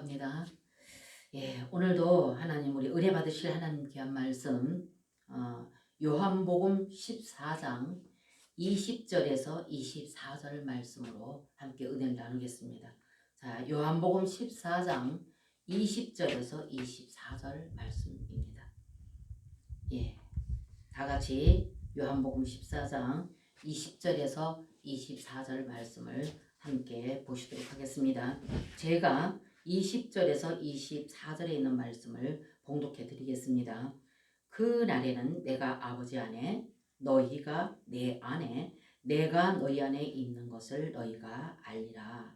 합니다. 오늘도 하나님 우리 은혜 받으실 하나님 귀한 말씀 요한복음 14장 20절에서 24절 말씀으로 함께 은혜를 나누겠습니다. 자, 요한복음 14장 20절에서 24절 말씀입니다. 다 같이 요한복음 14장 20절에서 24절 말씀을 함께 보시도록 하겠습니다. 제가 20절에서 24절에 있는 말씀을 봉독해 드리겠습니다. 그 날에는 내가 아버지 안에 너희가 내 안에 내가 너희 안에 있는 것을 너희가 알리라.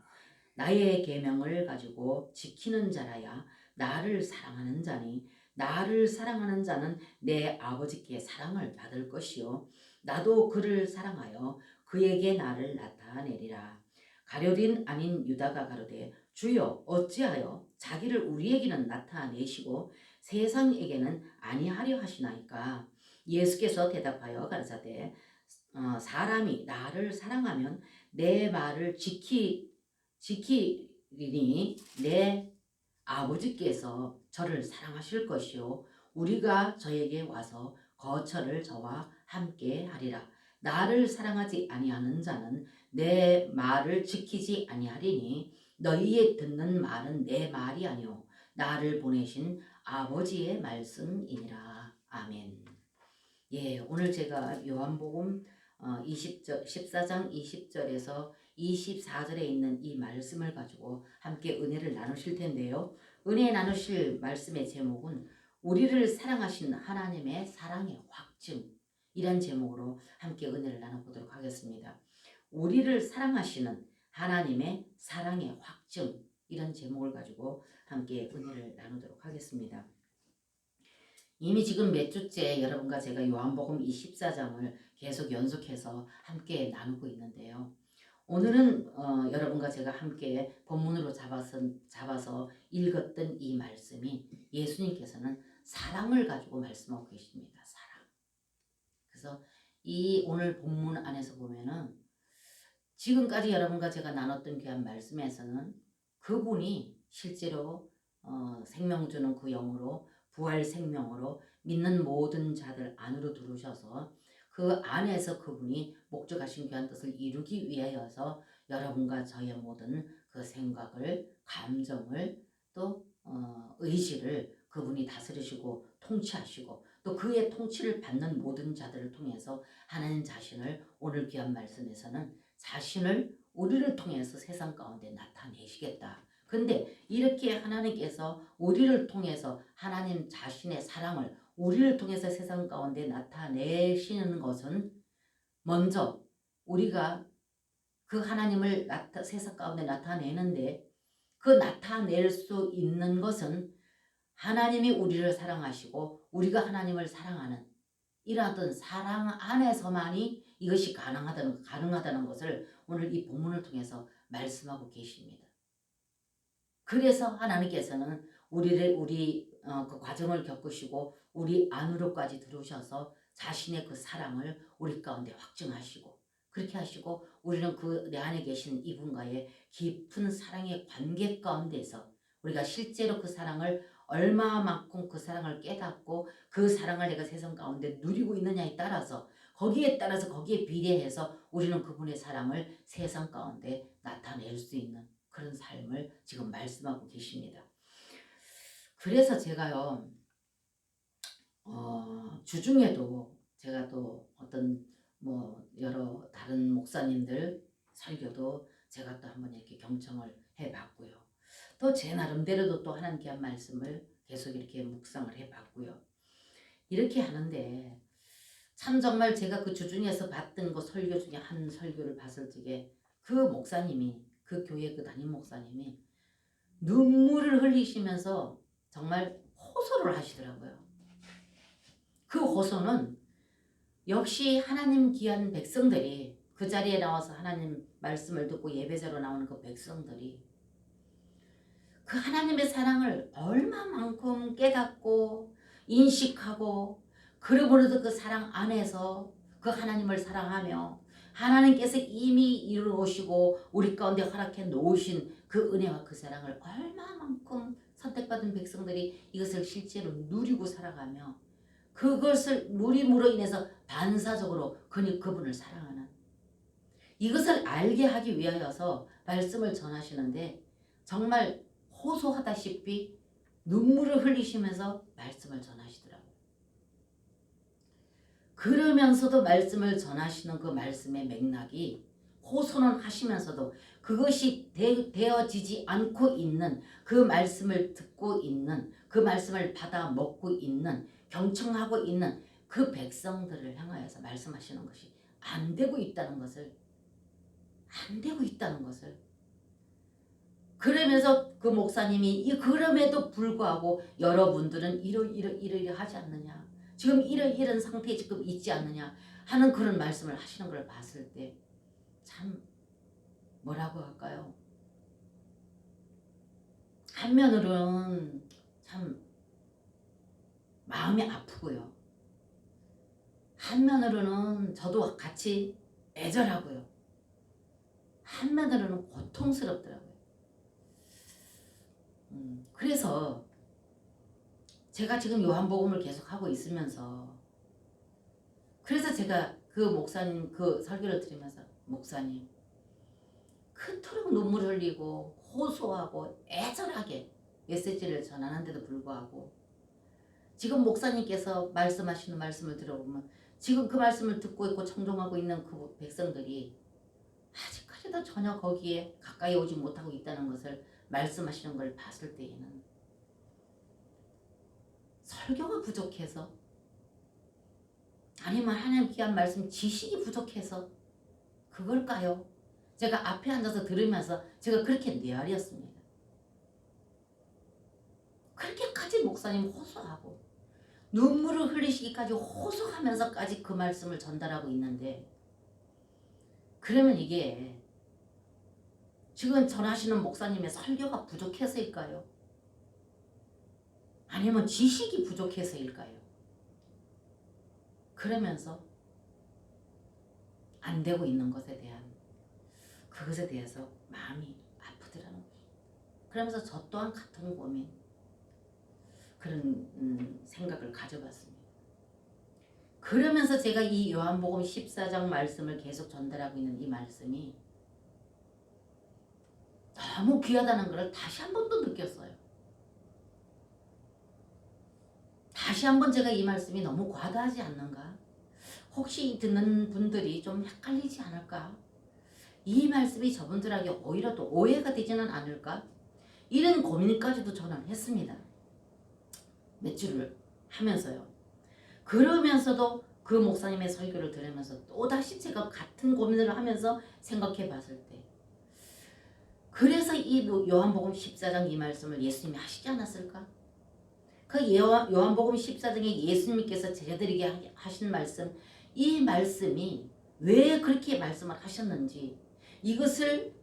나의 계명을 가지고 지키는 자라야 나를 사랑하는 자니 나를 사랑하는 자는 내 아버지께 사랑을 받을 것이요 나도 그를 사랑하여 그에게 나를 나타내리라. 가룟 아닌 유다가 가로되 주여 어찌하여 자기를 우리에게는 나타내시고 세상에게는 아니하려 하시나이까. 예수께서 대답하여 가라사대 사람이 나를 사랑하면 내 말을 지키리니 내 아버지께서 저를 사랑하실 것이요 우리가 저에게 와서 거처를 저와 함께 하리라. 나를 사랑하지 아니하는 자는 내 말을 지키지 아니하리니 너희의 듣는 말은 내 말이 아니요 나를 보내신 아버지의 말씀이니라. 아멘. 오늘 제가 요한복음 14장 20절에서 24절에 있는 이 말씀을 가지고 함께 은혜를 나누실 텐데요. 은혜 나누실 말씀의 제목은 우리를 사랑하신 하나님의 사랑의 확증이란 제목으로 함께 은혜를 나눠보도록 하겠습니다. 우리를 사랑하시는 하나님의 사랑의 확증, 이런 제목을 가지고 함께 은혜를 나누도록 하겠습니다. 이미 지금 몇 주째 여러분과 제가 요한복음 24장을 계속 연속해서 함께 나누고 있는데요. 오늘은 여러분과 제가 함께 본문으로 잡아서 읽었던 이 말씀이 예수님께서는 사랑을 가지고 말씀하고 계십니다. 사랑. 그래서 이 오늘 본문 안에서 보면은 지금까지 여러분과 제가 나눴던 귀한 말씀에서는 그분이 실제로 생명 주는 그 영으로 부활 생명으로 믿는 모든 자들 안으로 들어오셔서 그 안에서 그분이 목적하신 귀한 뜻을 이루기 위하여서 여러분과 저의 모든 그 생각을, 감정을 또 의지를 그분이 다스리시고 통치하시고 또 그의 통치를 받는 모든 자들을 통해서 하나님 자신을 오늘 귀한 말씀에서는 자신을 우리를 통해서 세상 가운데 나타내시겠다. 근데 이렇게 하나님께서 우리를 통해서 하나님 자신의 사랑을 우리를 통해서 세상 가운데 나타내시는 것은 먼저 우리가 그 하나님을 세상 가운데 나타내는데 그 나타낼 수 있는 것은 하나님이 우리를 사랑하시고 우리가 하나님을 사랑하는 이러한 사랑 안에서만이 이것이 가능하다는 것을 오늘 이 본문을 통해서 말씀하고 계십니다. 그래서 하나님께서는 우리 그 과정을 겪으시고 우리 안으로까지 들어오셔서 자신의 그 사랑을 우리 가운데 확증하시고 그렇게 하시고 우리는 그 내 안에 계신 이분과의 깊은 사랑의 관계 가운데서 우리가 실제로 그 사랑을 얼마만큼 그 사랑을 깨닫고 그 사랑을 내가 세상 가운데 누리고 있느냐에 따라서 거기에 비례해서 우리는 그분의 사랑을 세상 가운데 나타낼 수 있는 그런 삶을 지금 말씀하고 계십니다. 그래서 제가요 주중에도 제가 또 어떤 여러 다른 목사님들 설교도 제가 또 한번 이렇게 경청을 해봤고요. 또 제 나름대로도 또 하나님께 한 말씀을 계속 이렇게 묵상을 해봤고요. 이렇게 하는데 참 정말 제가 그 주중에서 봤던 그 설교 중에 한 설교를 봤을 적에 그 목사님이 그 교회 그 담임 목사님이 눈물을 흘리시면서 정말 호소를 하시더라고요. 그 호소는 역시 하나님 귀한 백성들이 그 자리에 나와서 하나님 말씀을 듣고 예배자로 나오는 그 백성들이 그 하나님의 사랑을 얼마만큼 깨닫고 인식하고 그러므로도 그 사랑 안에서 그 하나님을 사랑하며 하나님께서 이미 이루어오시고 우리 가운데 허락해 놓으신 그 은혜와 그 사랑을 얼마만큼 선택받은 백성들이 이것을 실제로 누리고 살아가며 그것을 누림으로 인해서 반사적으로 그분을 사랑하는 이것을 알게 하기 위하여서 말씀을 전하시는데 정말 호소하다시피 눈물을 흘리시면서 말씀을 전하시더라고요. 그러면서도 말씀을 전하시는 그 말씀의 맥락이 호소는 하시면서도 그것이 되어지지 않고 있는 그 말씀을 듣고 있는 그 말씀을 받아 먹고 있는 경청하고 있는 그 백성들을 향하여서 말씀하시는 것이 안 되고 있다는 것을 그러면서 그 목사님이 그럼에도 불구하고 여러분들은 이러하지 않느냐 지금 이런 상태에 지금 있지 않느냐 하는 그런 말씀을 하시는 걸 봤을 때 참 뭐라고 할까요? 한면으로는 참 마음이 아프고요. 한면으로는 저도 같이 애절하고요. 한면으로는 고통스럽더라고요. 그래서 제가 지금 요한복음을 계속 하고 있으면서 그래서 제가 그 목사님 그 설교를 들으면서 목사님 그토록 눈물 흘리고 호소하고 애절하게 메시지를 전하는데도 불구하고 지금 목사님께서 말씀하시는 말씀을 들어보면 지금 그 말씀을 듣고 있고 청종하고 있는 그 백성들이 아직까지도 전혀 거기에 가까이 오지 못하고 있다는 것을 말씀하시는 걸 봤을 때에는 설교가 부족해서 아니면 하나님 귀한 말씀 지식이 부족해서 그걸까요? 제가 앞에 앉아서 들으면서 제가 그렇게 뇌알이었습니다. 그렇게까지 목사님 호소하고 눈물을 흘리시기까지 호소하면서까지 그 말씀을 전달하고 있는데 그러면 이게 지금 전하시는 목사님의 설교가 부족해서일까요? 아니면 지식이 부족해서일까요? 그러면서 안 되고 있는 것에 대한 그것에 대해서 마음이 아프더라는 거죠. 그러면서 저 또한 같은 고민 그런 생각을 가져봤습니다. 그러면서 제가 이 요한복음 14장 말씀을 계속 전달하고 있는 이 말씀이 너무 귀하다는 것을 다시 한 번 더 느꼈어요. 다시 한 번 제가 이 말씀이 너무 과다하지 않는가? 혹시 듣는 분들이 좀 헷갈리지 않을까? 이 말씀이 저분들에게 오히려 또 오해가 되지는 않을까? 이런 고민까지도 저는 했습니다. 몇 주를 하면서요. 그러면서도 그 목사님의 설교를 들으면서 또다시 제가 같은 고민을 하면서 생각해 봤을 때 그래서 이 요한복음 14장 이 말씀을 예수님이 하시지 않았을까? 그 요한복음 14장에 예수님께서 제자들에게 하신 말씀 이 말씀이 왜 그렇게 말씀을 하셨는지 이것을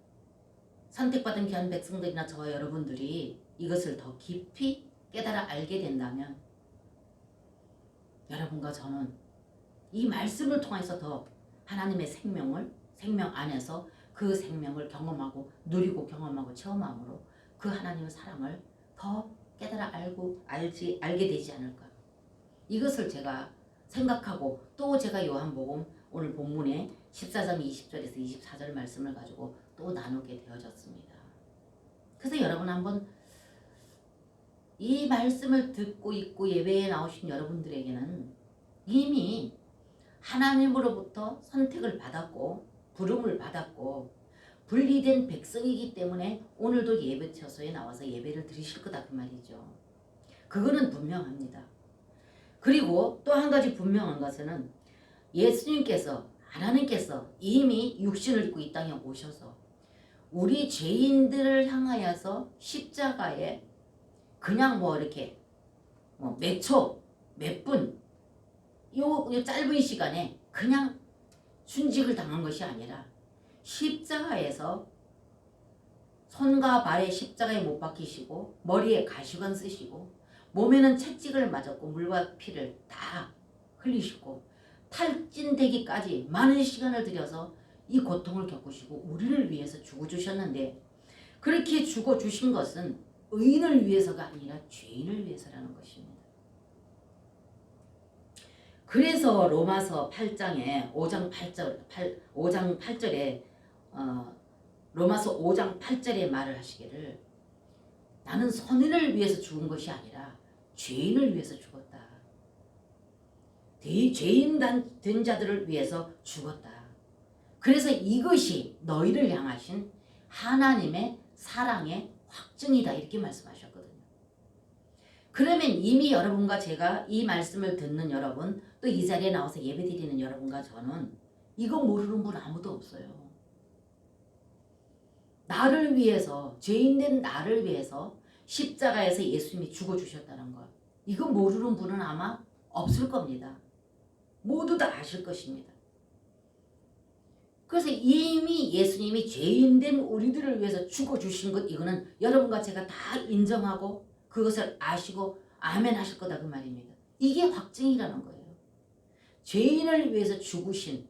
선택받은 귀한 백성들이나 저와 여러분들이 이것을 더 깊이 깨달아 알게 된다면 여러분과 저는 이 말씀을 통해서 더 하나님의 생명 안에서 그 생명을 경험하고 누리고 경험하고 체험함으로 그 하나님의 사랑을 더 깨달아 알게 되지 않을까. 이것을 제가 생각하고 또 제가 요한복음 오늘 본문에 14장 20절에서 24절 말씀을 가지고 또 나누게 되어졌습니다. 그래서 여러분 한번 이 말씀을 듣고 있고 예배에 나오신 여러분들에게는 이미 하나님으로부터 선택을 받았고 부름을 받았고 분리된 백성이기 때문에 오늘도 예배 처소에 나와서 예배를 드리실 거다 그 말이죠. 그거는 분명합니다. 그리고 또 한 가지 분명한 것은 예수님께서 하나님께서 이미 육신을 입고 이 땅에 오셔서 우리 죄인들을 향하여서 십자가에 그냥 이렇게 몇 초, 몇 분, 요 짧은 시간에 그냥 순직을 당한 것이 아니라 십자가에서 손과 발에 십자가에 못 박히시고 머리에 가시관 쓰시고 몸에는 채찍을 맞았고 물과 피를 다 흘리시고 탈진되기까지 많은 시간을 들여서 이 고통을 겪으시고 우리를 위해서 죽어주셨는데, 그렇게 죽어주신 것은 의인을 위해서가 아니라 죄인을 위해서라는 것입니다. 그래서 로마서 8장에 5장 8절에 로마서 5장 8절에 말을 하시기를, 나는 선인을 위해서 죽은 것이 아니라 죄인을 위해서 죽었다. 죄인 된 자들을 위해서 죽었다. 그래서 이것이 너희를 향하신 하나님의 사랑의 확증이다, 이렇게 말씀하셨거든요. 그러면 이미 여러분과 제가 이 말씀을 듣는 여러분, 또 이 자리에 나와서 예배드리는 여러분과 저는 이거 모르는 분 아무도 없어요. 나를 위해서, 죄인된 나를 위해서 십자가에서 예수님이 죽어주셨다는 것, 이거 모르는 분은 아마 없을 겁니다. 모두 다 아실 것입니다. 그래서 이미 예수님이 죄인된 우리들을 위해서 죽어주신 것, 이거는 여러분과 제가 다 인정하고 그것을 아시고 아멘 하실 거다, 그 말입니다. 이게 확증이라는 거예요. 죄인을 위해서 죽으신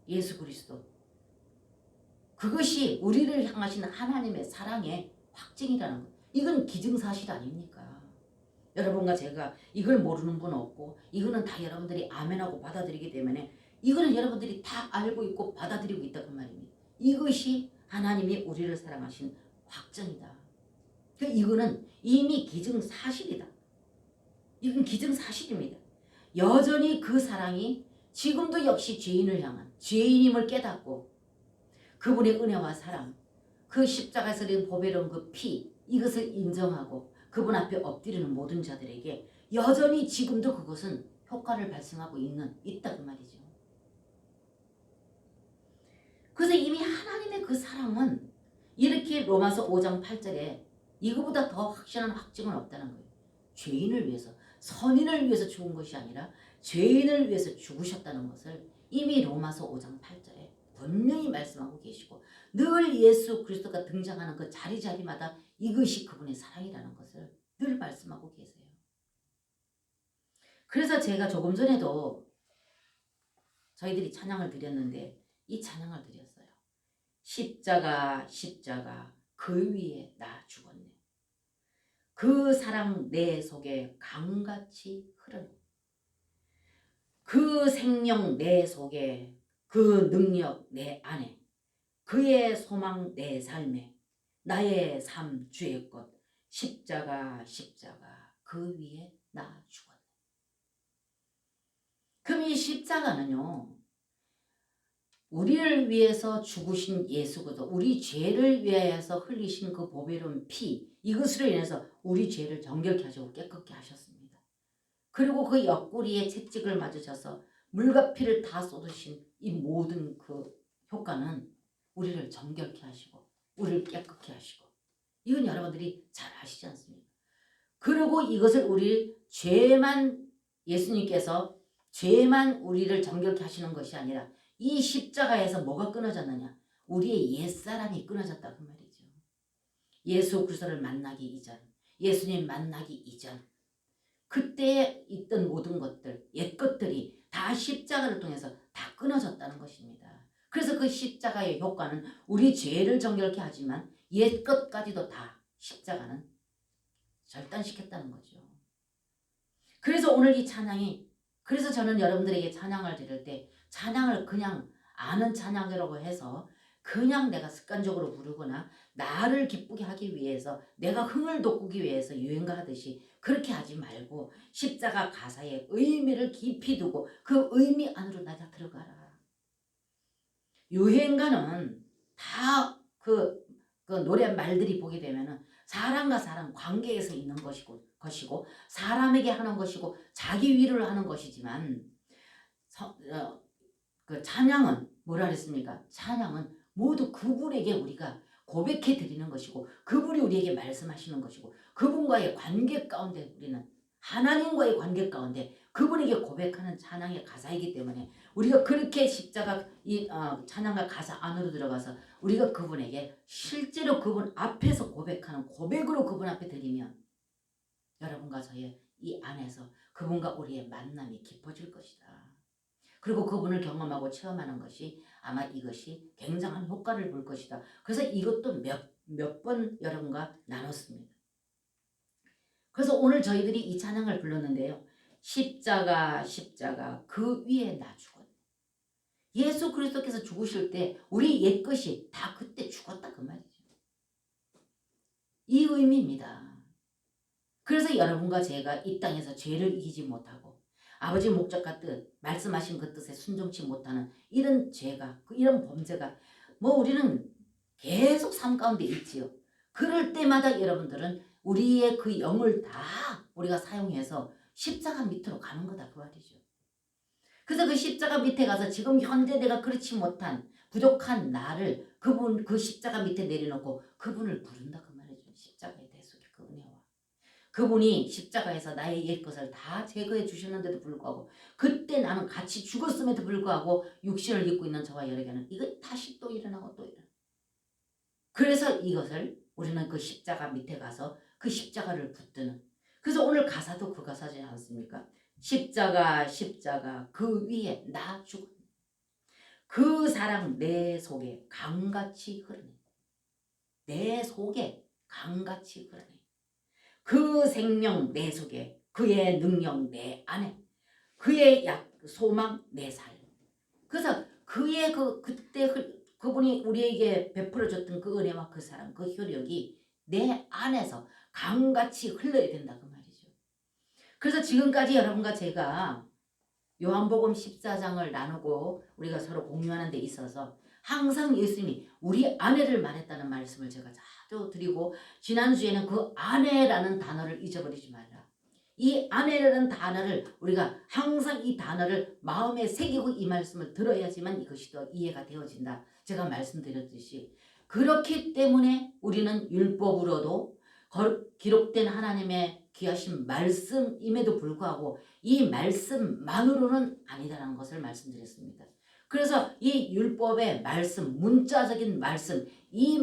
예수 그리스도, 그것이 우리를 향하신 하나님의 사랑의 확증이라는 것. 이건 기증사실 아닙니까? 여러분과 제가 이걸 모르는 분 없고, 이거는 다 여러분들이 아멘하고 받아들이기 때문에 이거는 여러분들이 다 알고 있고 받아들이고 있다, 그 말입니다. 이것이 하나님이 우리를 사랑하신 확증이다. 이거는 이미 기증사실이다. 이건 기증사실입니다. 여전히 그 사랑이 지금도 역시 죄인을 향한, 죄인임을 깨닫고 그분의 은혜와 사랑, 그 십자가에서 흘린 보배로운 그 피, 이것을 인정하고 그분 앞에 엎드리는 모든 자들에게 여전히 지금도 그것은 효과를 발생하고 있다, 그 말이죠. 그래서 이미 하나님의 그 사랑은 이렇게 로마서 5장 8절에 이거보다 더 확실한 확증은 없다는 거예요. 죄인을 위해서, 선인을 위해서 죽은 것이 아니라 죄인을 위해서 죽으셨다는 것을 이미 로마서 5장 8절에 분명히 말씀하고 계시고, 늘 예수 그리스도가 등장하는 그 자리자리마다 이것이 그분의 사랑이라는 것을 늘 말씀하고 계세요. 그래서 제가 조금 전에도 저희들이 찬양을 드렸는데 이 찬양을 드렸어요. 십자가 십자가 그 위에 나 죽었네. 그 사랑 내 속에 강같이 흐르네. 그 생명 내 속에, 그 능력 내 안에, 그의 소망 내 삶에, 나의 삶 주의 것, 십자가 십자가 그 위에 나 죽었네. 그럼 이 십자가는요, 우리를 위해서 죽으신 예수 그리스도, 우리 죄를 위하여서 흘리신 그 보배로운 피, 이것으로 인해서 우리 죄를 정결케 하시고 깨끗게 하셨습니다. 그리고 그 옆구리에 채찍을 맞으셔서 물과 피를 다 쏟으신 이 모든 그 효과는 우리를 정결케 하시고 우리를 깨끗게 하시고, 이건 여러분들이 잘 아시지 않습니까? 그리고 이것을 예수님께서 죄만 우리를 정결케 하시는 것이 아니라 이 십자가에서 뭐가 끊어졌느냐? 우리의 옛사람이 끊어졌다, 그 말이죠. 예수 그리스도를 만나기 이전, 예수님 만나기 이전, 그때 있던 모든 것들, 옛 것들이 다 십자가를 통해서 다 끊어졌다는 것입니다. 그래서 그 십자가의 효과는 우리 죄를 정결케 하지만 옛 것까지도 다 십자가는 절단시켰다는 거죠. 그래서 오늘 이 찬양이, 그래서 저는 여러분들에게 찬양을 드릴 때 찬양을 그냥 아는 찬양이라고 해서 그냥 내가 습관적으로 부르거나 나를 기쁘게 하기 위해서, 내가 흥을 돋구기 위해서 유행가 하듯이 그렇게 하지 말고 십자가 가사에 의미를 깊이 두고 그 의미 안으로 나가 들어가라. 유행가는 다 그 노래 말들이 보게 되면은 사람과 사람 관계에서 있는 것이고 사람에게 하는 것이고 자기 위로를 하는 것이지만, 그 찬양은 뭐라 그랬습니까? 찬양은 모두 그분에게 우리가 고백해 드리는 것이고 그분이 우리에게 말씀하시는 것이고 그분과의 관계 가운데, 우리는 하나님과의 관계 가운데 그분에게 고백하는 찬양의 가사이기 때문에 우리가 그렇게 십자가 찬양과 가사 안으로 들어가서 우리가 그분에게 실제로 그분 앞에서 고백하는 고백으로 그분 앞에 드리면 여러분과 저의 이 안에서 그분과 우리의 만남이 깊어질 것이다. 그리고 그분을 경험하고 체험하는 것이 아마 이것이 굉장한 효과를 볼 것이다. 그래서 이것도 몇 번 여러분과 나눴습니다. 그래서 오늘 저희들이 이 찬양을 불렀는데요. 십자가 십자가 그 위에 나 죽었네. 예수 그리스도께서 죽으실 때 우리 옛것이 다 그때 죽었다 그 말이죠. 이 의미입니다. 그래서 여러분과 제가 이 땅에서 죄를 이기지 못하고 아버지 목적과 뜻, 말씀하신 그 뜻에 순종치 못하는 이런 죄가, 이런 범죄가 우리는 계속 삶 가운데 있지요. 그럴 때마다 여러분들은 우리의 그 영을 다 우리가 사용해서 십자가 밑으로 가는 거다 그 말이죠. 그래서 그 십자가 밑에 가서 지금 현재 내가 그렇지 못한 부족한 나를 그 십자가 밑에 내려놓고 그분을 부른다 그 말이죠. 십자가의 대속의 그 은혜와. 그분이 십자가에서 나의 옛 것을 다 제거해 주셨는데도 불구하고 그때 나는 같이 죽었음에도 불구하고 육신을 입고 있는 저와 여러분은 이거 다시 또 일어나고 또 일어나. 그래서 이것을 우리는 그 십자가 밑에 가서 그 십자가를 붙드는. 그래서 오늘 가사도 그 가사지 않습니까? 십자가 십자가 그 위에 나 죽은 그 사랑 내 속에 강같이 흐르네. 내 속에 강같이 흐르네. 그 생명 내 속에 그의 능력 내 안에 그의 소망 내 삶. 그래서 그의 그때 그분이 우리에게 베풀어줬던 그 은혜와 그 사랑 그 효력이 내 안에서 강같이 흘러야 된다 그 말이죠. 그래서 지금까지 여러분과 제가 요한복음 14장을 나누고 우리가 서로 공유하는 데 있어서 항상 예수님이 우리 아내를 말했다는 말씀을 제가 자주 드리고 지난주에는 그 아내라는 단어를 잊어버리지 말라. 이 아내라는 단어를 우리가 항상 이 단어를 마음에 새기고 이 말씀을 들어야지만 이것이 더 이해가 되어진다. 제가 말씀드렸듯이 그렇기 때문에 우리는 율법으로도 기록된 하나님의 귀하신 말씀임에도 불구하고 이 말씀만으로는 아니다라는 것을 말씀드렸습니다. 그래서 이 율법의 말씀, 문자적인 말씀, 이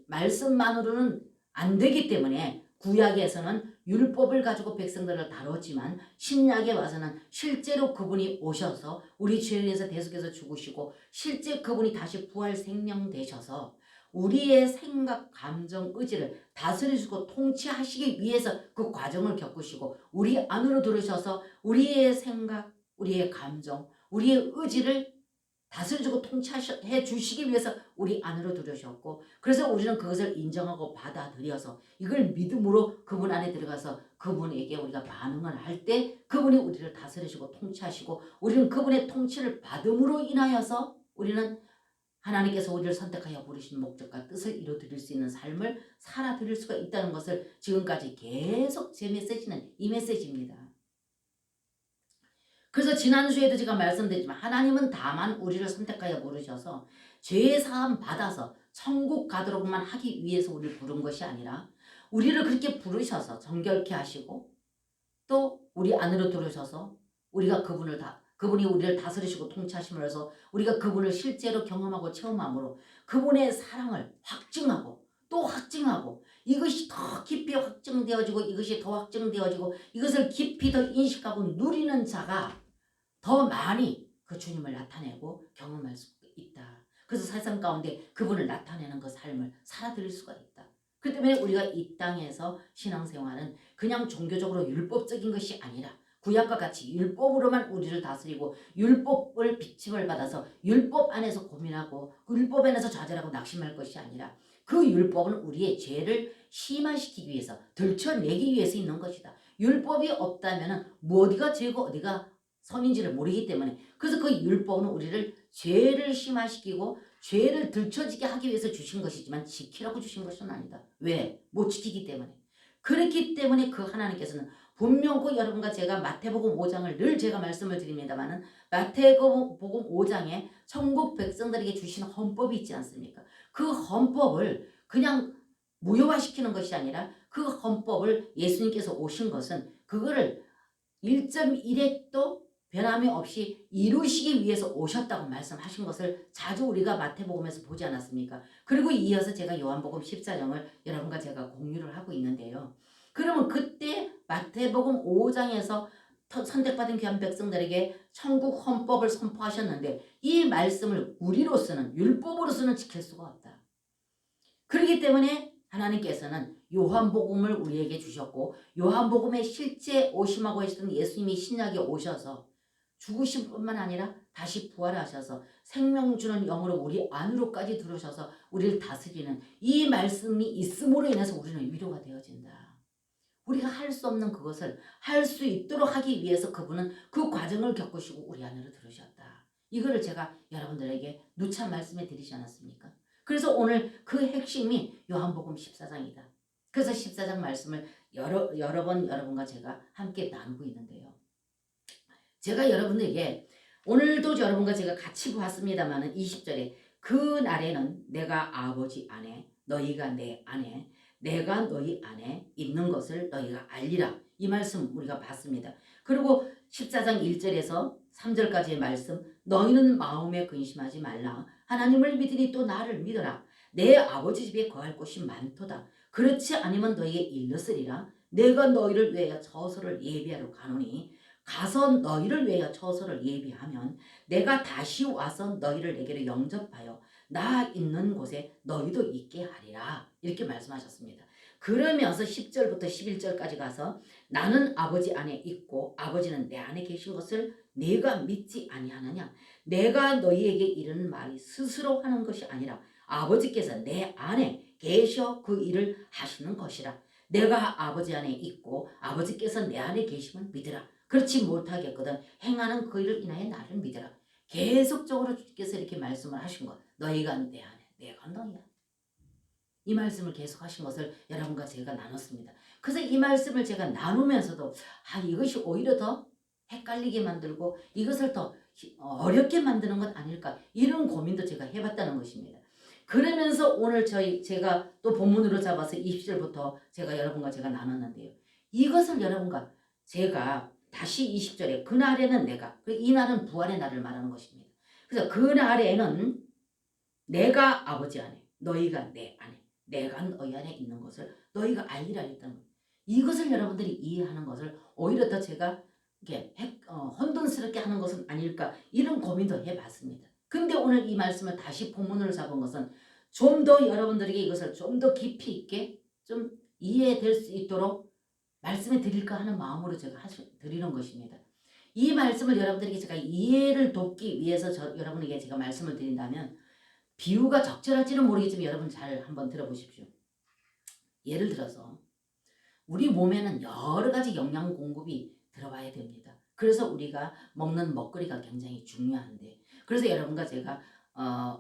말씀만으로는 안 되기 때문에 구약에서는 율법을 가지고 백성들을 다뤘지만 신약에 와서는 실제로 그분이 오셔서 우리 죄를 위해서 대속해서 죽으시고 실제 그분이 다시 부활 생명 되셔서 우리의 생각, 감정, 의지를 다스리시고 통치하시기 위해서 그 과정을 겪으시고 우리 안으로 들으셔서 우리의 생각, 우리의 감정, 우리의 의지를 다스려주고 통치해 주시기 위해서 우리 안으로 들으셨고 그래서 우리는 그것을 인정하고 받아들여서 이걸 믿음으로 그분 안에 들어가서 그분에게 우리가 반응을 할 때 그분이 우리를 다스리시고 통치하시고 우리는 그분의 통치를 받음으로 인하여서 우리는 하나님께서 우리를 선택하여 부르신 목적과 뜻을 이루어드릴 수 있는 삶을 살아드릴 수가 있다는 것을 지금까지 계속 제 메시지는 이 메시지입니다. 그래서 지난주에도 제가 말씀드렸지만 하나님은 다만 우리를 선택하여 부르셔서 죄사함 받아서 천국 가도록만 하기 위해서 우리를 부른 것이 아니라 우리를 그렇게 부르셔서 정결케 하시고 또 우리 안으로 들어오셔서 우리가 그분이 우리를 다스리시고 통치하심으로써 우리가 그분을 실제로 경험하고 체험함으로 그분의 사랑을 확증하고 또 확증하고 이것이 더 깊이 확증되어지고 이것이 더 확증되어지고 이것을 깊이 더 인식하고 누리는 자가 더 많이 그 주님을 나타내고 경험할 수 있다. 그래서 세상 가운데 그분을 나타내는 그 삶을 살아드릴 수가 있다. 그 때문에 우리가 이 땅에서 신앙생활은 그냥 종교적으로 율법적인 것이 아니라 구약과 같이 율법으로만 우리를 다스리고 율법을 비침을 받아서 율법 안에서 고민하고 그 율법 안에서 좌절하고 낙심할 것이 아니라 그 율법은 우리의 죄를 심화시키기 위해서 들춰내기 위해서 있는 것이다. 율법이 없다면 어디가 죄고 어디가 선인지를 모르기 때문에 그래서 그 율법은 우리를 죄를 심화시키고 죄를 들춰지게 하기 위해서 주신 것이지만 지키라고 주신 것은 아니다. 왜? 못 지키기 때문에. 그렇기 때문에 그 하나님께서는 분명 그 여러분과 제가 마태복음 5장을 늘 제가 말씀을 드립니다마는 마태복음 5장에 천국 백성들에게 주신 헌법이 있지 않습니까? 그 헌법을 그냥 무효화시키는 것이 아니라 그 헌법을 예수님께서 오신 것은 그거를 1.1획도 변함이 없이 이루시기 위해서 오셨다고 말씀하신 것을 자주 우리가 마태복음에서 보지 않았습니까? 그리고 이어서 제가 요한복음 14장을 여러분과 제가 공유를 하고 있는데요. 그러면 그때 마태복음 5장에서 선택받은 귀한 백성들에게 천국 헌법을 선포하셨는데 이 말씀을 우리로서는 율법으로서는 지킬 수가 없다. 그렇기 때문에 하나님께서는 요한복음을 우리에게 주셨고 요한복음에 실제 오심하고 하셨던 예수님이 신약에 오셔서 죽으신 뿐만 아니라 다시 부활하셔서 생명 주는 영으로 우리 안으로까지 들어오셔서 우리를 다스리는 이 말씀이 있음으로 인해서 우리는 위로가 되어진다. 우리가 할 수 없는 그것을 할 수 있도록 하기 위해서 그분은 그 과정을 겪으시고 우리 안으로 들어오셨다. 이거를 제가 여러분들에게 누차 말씀해 드리지 않았습니까? 그래서 오늘 그 핵심이 요한복음 14장이다. 그래서 14장 말씀을 여러 번 여러분과 제가 함께 나누고 있는데요. 제가 여러분들에게 오늘도 여러분과 제가 같이 보았습니다만 20절에 그 날에는 내가 아버지 안에 너희가 내 안에 내가 너희 안에 있는 것을 너희가 알리라. 이 말씀 우리가 봤습니다. 그리고 14장 1절에서 3절까지의 말씀 너희는 마음에 근심하지 말라. 하나님을 믿으니 또 나를 믿어라. 내 아버지 집에 거할 곳이 많도다. 그렇지 않으면 너희에게 일렀으리라. 내가 너희를 위하여 처소를 예비하러 가노니 가서 너희를 위하여 처소를 예비하면 내가 다시 와서 너희를 내게로 영접하여 나 있는 곳에 너희도 있게 하리라. 이렇게 말씀하셨습니다. 그러면서 10절부터 11절까지 가서 나는 아버지 안에 있고 아버지는 내 안에 계신 것을 네가 믿지 아니하느냐. 내가 너희에게 이르는 말이 스스로 하는 것이 아니라 아버지께서 내 안에 계셔 그 일을 하시는 것이라. 내가 아버지 안에 있고 아버지께서 내 안에 계시면 믿으라. 그렇지 못하겠거든 행하는 그 일을 인하여 나를 믿으라. 계속적으로 주께서 이렇게 말씀을 하신 것. 너희가 내 안에 내가 너희야. 이 말씀을 계속 하신 것을 여러분과 제가 나눴습니다. 그래서 이 말씀을 제가 나누면서도 이것이 오히려 더 헷갈리게 만들고 이것을 더 어렵게 만드는 것 아닐까 이런 고민도 제가 해봤다는 것입니다. 그러면서 오늘 제가 또 본문으로 잡아서 20절부터 제가 여러분과 제가 나눴는데요. 이것을 여러분과 제가 다시 20절에 그날에는 내가 이 날은 부활의 날을 말하는 것입니다. 그래서 그날에는 내가 아버지 안에 너희가 내 안에 내가 너희 안에 있는 것을 너희가 알리라 했다는 것. 이것을 여러분들이 이해하는 것을 오히려 더 제가 이렇게 혼돈스럽게 하는 것은 아닐까 이런 고민도 해봤습니다. 근데 오늘 이 말씀을 다시 본문으로 잡은 것은 좀 더 여러분들에게 이것을 좀 더 깊이 있게 좀 이해될 수 있도록 말씀해 드릴까 하는 마음으로 제가 드리는 것입니다. 이 말씀을 여러분들에게 제가 이해를 돕기 위해서 여러분에게 제가 말씀을 드린다면 비유가 적절할지는 모르겠지만 여러분 잘 한번 들어보십시오. 예를 들어서 우리 몸에는 여러 가지 영양 공급이 들어와야 됩니다. 그래서 우리가 먹는 먹거리가 굉장히 중요한데 그래서 여러분과 제가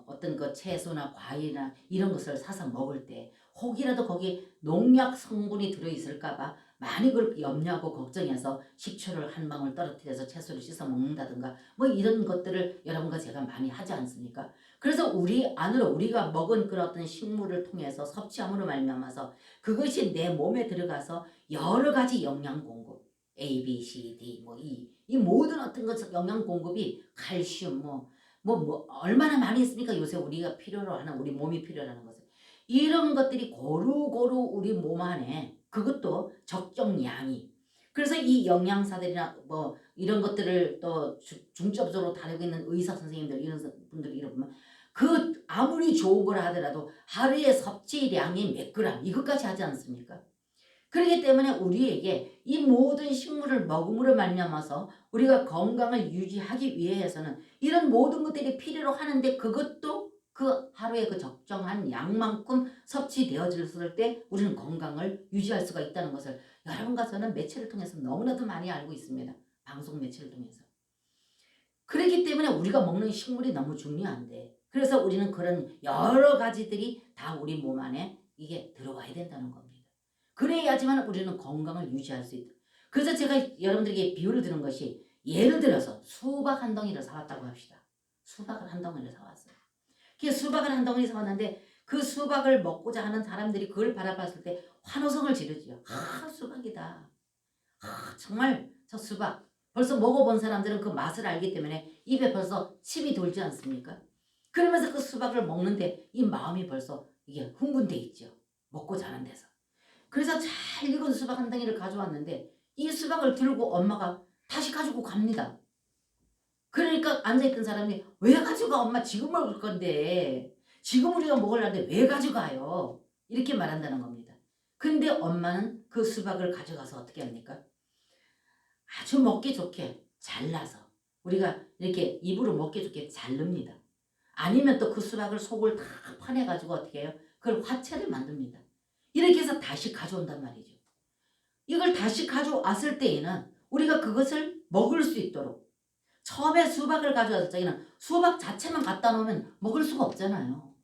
어떤 그 채소나 과일이나 이런 것을 사서 먹을 때 혹이라도 거기 농약 성분이 들어있을까봐 많이 그걸 염려하고 걱정해서 식초를 한 방울 떨어뜨려서 채소를 씻어 먹는다든가 뭐 이런 것들을 여러분과 제가 많이 하지 않습니까? 그래서 우리 안으로 우리가 먹은 그런 어떤 식물을 통해서 섭취함으로 말미암아서 그것이 내 몸에 들어가서 여러 가지 영양 공급 A, B, C, D 뭐 이 모든 어떤 것 영양 공급이 칼슘 뭐 얼마나 많이 있습니까? 요새 우리가 필요로 하는 우리 몸이 필요로 하는 것을 이런 것들이 고루고루 우리 몸 안에 그것도 적정량이 그래서 이 영양사들이나 뭐 이런 것들을 또 중점적으로 다루고 있는 의사 선생님들 이런 분들이 이러면 그 아무리 좋은 거라 하더라도 하루에 섭취량이 몇 그램 이것까지 하지 않습니까? 그렇기 때문에 우리에게 이 모든 식물을 먹음으로 말미암아서 우리가 건강을 유지하기 위해서는 이런 모든 것들이 필요로 하는데 그것도 그 하루에 그 적정한 양만큼 섭취되어졌을 때 우리는 건강을 유지할 수가 있다는 것을 여러분과 저는 매체를 통해서 너무나도 많이 알고 있습니다. 방송 매체를 통해서. 그렇기 때문에 우리가 먹는 식물이 너무 중요한데 그래서 우리는 그런 여러 가지들이 다 우리 몸 안에 이게 들어와야 된다는 겁니다. 그래야지만 우리는 건강을 유지할 수 있다. 그래서 제가 여러분들에게 비유를 드는 것이 예를 들어서 수박 한 덩이를 사왔다고 합시다. 수박을 한 덩이를 사왔어요. 그 수박을 한 덩이 사왔는데 그 수박을 먹고자 하는 사람들이 그걸 바라봤을 때 환호성을 지르지요. 수박이다. 정말 저 수박. 벌써 먹어본 사람들은 그 맛을 알기 때문에 입에 벌써 침이 돌지 않습니까? 그러면서 그 수박을 먹는데 이 마음이 벌써 이게 흥분돼 있죠. 먹고자 하는 데서. 그래서 잘 익은 수박 한 덩이를 가져왔는데 이 수박을 들고 엄마가 다시 가지고 갑니다. 그러니까 앉아있던 사람이 왜 가져가 엄마 지금 먹을 건데 지금 우리가 먹으려는데 왜 가져가요? 이렇게 말한다는 겁니다. 근데 엄마는 그 수박을 가져가서 어떻게 합니까? 아주 먹기 좋게 잘라서 우리가 이렇게 입으로 먹기 좋게 자릅니다. 아니면 또 그 수박을 속을 다 파내가지고 어떻게 해요? 그걸 화채를 만듭니다. 이렇게 해서 다시 가져온단 말이죠. 이걸 다시 가져왔을 때에는 우리가 그것을 먹을 수 있도록 처음에 수박을 가져왔을 때에는 수박 자체만 갖다 놓으면 먹을 수가 없잖아요.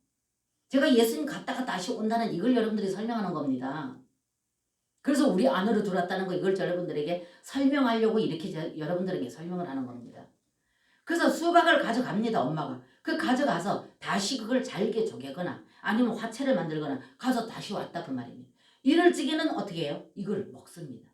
제가 예수님 갔다가 다시 온다는 이걸 여러분들이 설명하는 겁니다. 그래서 우리 안으로 들어왔다는 거 이걸 여러분들에게 설명하려고 이렇게 여러분들에게 설명을 하는 겁니다. 그래서 수박을 가져갑니다. 엄마가. 그 가져가서 다시 그걸 잘게 쪼개거나 아니면 화채를 만들거나 가서 다시 왔다 그 말입니다. 이럴 적에는 어떻게 해요? 이걸 먹습니다.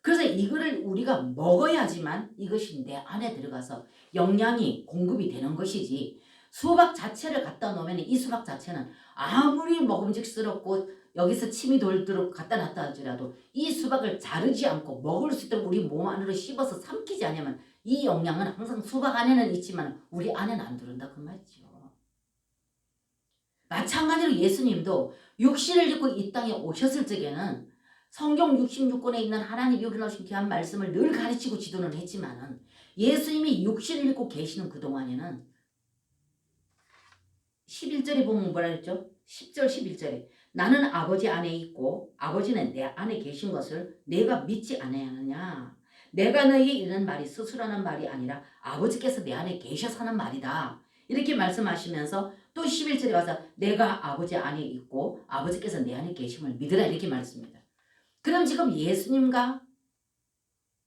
그래서 이거를 우리가 먹어야지만 이것이 내 안에 들어가서 영양이 공급이 되는 것이지 수박 자체를 갖다 놓으면 이 수박 자체는 아무리 먹음직스럽고 여기서 침이 돌도록 갖다 놨다 할지라도 이 수박을 자르지 않고 먹을 수 있도록 우리 몸 안으로 씹어서 삼키지 않으면 이 영양은 항상 수박 안에는 있지만 우리 안에는 안 들어온다 그 말이죠. 마찬가지로 예수님도 육신을 입고 이 땅에 오셨을 적에는 성경 66권에 있는 하나님이 우리나신 귀한 말씀을 늘 가르치고 지도는 했지만은 예수님이 육신을 입고 계시는 그동안에는 11절에 보면 뭐라 그랬죠? 10절 11절에 나는 아버지 안에 있고 아버지는 내 안에 계신 것을 내가 믿지 않느냐. 내가 너희에게 이르는 말이 스스로 하는 말이 아니라 아버지께서 내 안에 계셔서 하는 말이다. 이렇게 말씀하시면서 또 11절에 와서 내가 아버지 안에 있고 아버지께서 내 안에 계심을 믿으라 이렇게 말씀입니다. 그럼 지금 예수님과